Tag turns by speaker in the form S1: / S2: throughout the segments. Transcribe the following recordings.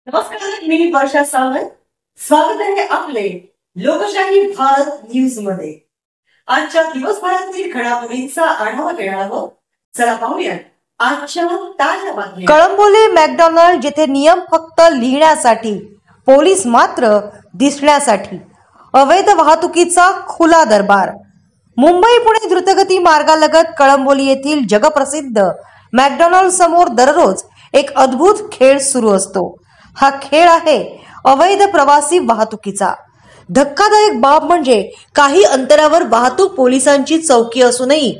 S1: नमस्कार, मी वर्षा सावंत. स्वागत आहे आपले लोकशाही भारत न्यूज मध्ये. आजच्या दिवसभरातील घडामोडींचा आढावा घेणार आहोत. चला पाहूया आजच्या ताज्या बातम्या.
S2: कळंबोली मॅकडॉनल्ड जिथे नियम फक्त लिहिण्यासाठी, पोलीस मात्र दिसण्यासाठी. अवैध वाहतुकीचा खुला दरबार. मुंबई पुणे द्रुतगती मार्गालगत कळंबोली येथील जगप्रसिद्ध मॅकडॉनल्ड समोर दररोज एक अद्भुत खेळ सुरू असतो. हा खेळ आहे अवैध प्रवासी वाहतुकीचा. धक्कादायक बाब म्हणजे काही अंतरावर वाहतूक पोलिसांची चौकी असूनही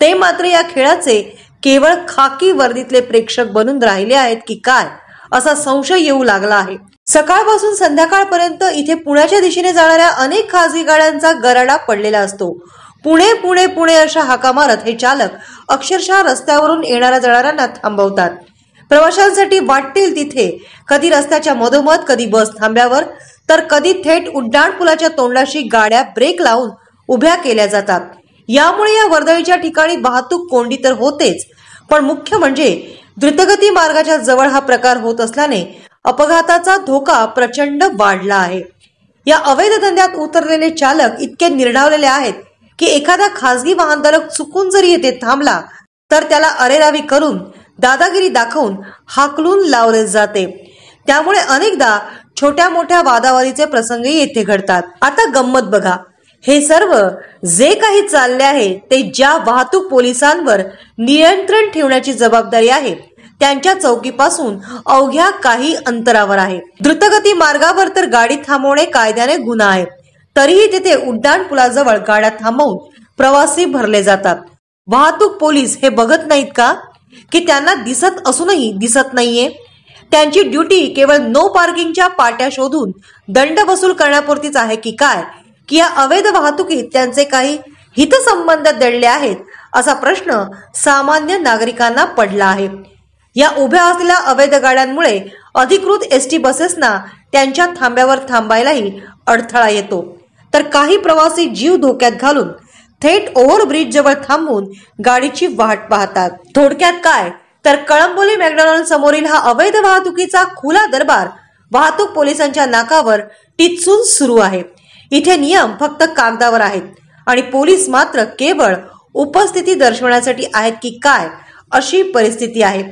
S2: ते मात्र या खेळाचे केवळ खाकी वर्दीतले प्रेक्षक बनून राहिले आहेत की काय असा संशय येऊ लागला आहे. सकाळपासून संध्याकाळपर्यंत इथे पुण्याच्या दिशेने जाणाऱ्या अनेक खासगी गाड्यांचा गराडा पडलेला असतो. पुणे पुणे पुणे अशा हाका मारत हे चालक अक्षरशः रस्त्यावरून येणाऱ्या जाणाऱ्यांना थांबवतात. प्रवाशांसाठी वाटतील तिथे, कधी रस्त्याच्या मधोमध, कधी बस थांब्यावर, तर कधी थेट उड्डाणपुलाच्या तोंडाशी गाड्या ब्रेक लावून उभ्या केल्या जातात. यामुळे या वर्दळीच्या ठिकाणी वाहतूक कोंडी तर होतेच, पण मुख्य म्हणजे द्रुतगती मार्गाच्या जवळ हा प्रकार होत असल्याने अपघाताचा धोका प्रचंड वाढला आहे. या अवैध धंद्यात उतरलेले चालक इतके निर्डावलेले आहेत की एखादा खासगी वाहनधारक चुकून जरी येथे थांबला तर त्याला अरेरावी करून दादागिरी दाखवून हाकलून लावले जाते. त्यामुळे अनेकदा छोट्या मोठ्या वादावादीचे प्रसंग येथे घडतात. आता गंमत बघा, हे सर्व जे काही चालले आहे ते ज्या वाहतूक पोलिसांवर नियंत्रण ठेवण्याची जबाबदारी आहे त्यांच्या चौकीपासून अवघ्या काही अंतरावर आहे. द्रुतगती मार्गावर तर गाडी थांबवणे कायद्याने गुन्हा आहे, तरीही तिथे उड्डाण पुलाजवळ गाड्या थांबवून प्रवासी भरले जातात. वाहतूक पोलीस हे बघत नाहीत का की त्यांना दिसत असूनही दिसत नाहीये? त्यांची ड्युटी केवळ नो पार्किंगच्या पाट्या शोधून दंड वसूल करण्यापुरतीच आहे की काय, की या अवैध वाहतुकीत त्यांचे काही हितसंबंध दडले आहेत असा प्रश्न सामान्य नागरिकांना पडला आहे. या उभ्या असलेल्या अवैध गाड्यांमुळे अधिकृत एसटी बसेसना त्यांच्या थांब्यावर थांबायलाही अडथळा येतो, तर काही प्रवासी जीव धोक्यात घालून थेट ओव्हरब्रिज जवळ थांबून गाडीची वाट पाहतात. थोडक्यात काय तर कळंबोली मॅकडॉनल्ड समोरील हा अवैध वाहतुकीचा खुला दरबार वाहतूक पोलिसांच्या नाकावर टिचून सुरू आहे. इथे नियम फक्त कागदावर आहेत आणि पोलीस मात्र केवळ उपस्थिती दर्शवण्यासाठी आहेत की काय अशी परिस्थिती आहे.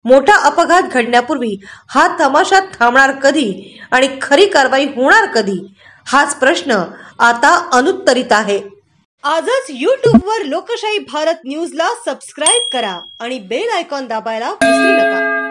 S2: मोठा अपघात घडण्यापूर्वी हा तमाशा थांबणार कधी आणि खरी कारवाई होणार कधी हाच प्रश्न आता अनुत्तरित आहे. आजच YouTube वर लोकशाही भारत न्यूजला सबस्क्राईब करा आणि बेल आयकॉन दाबायला विसरू नका.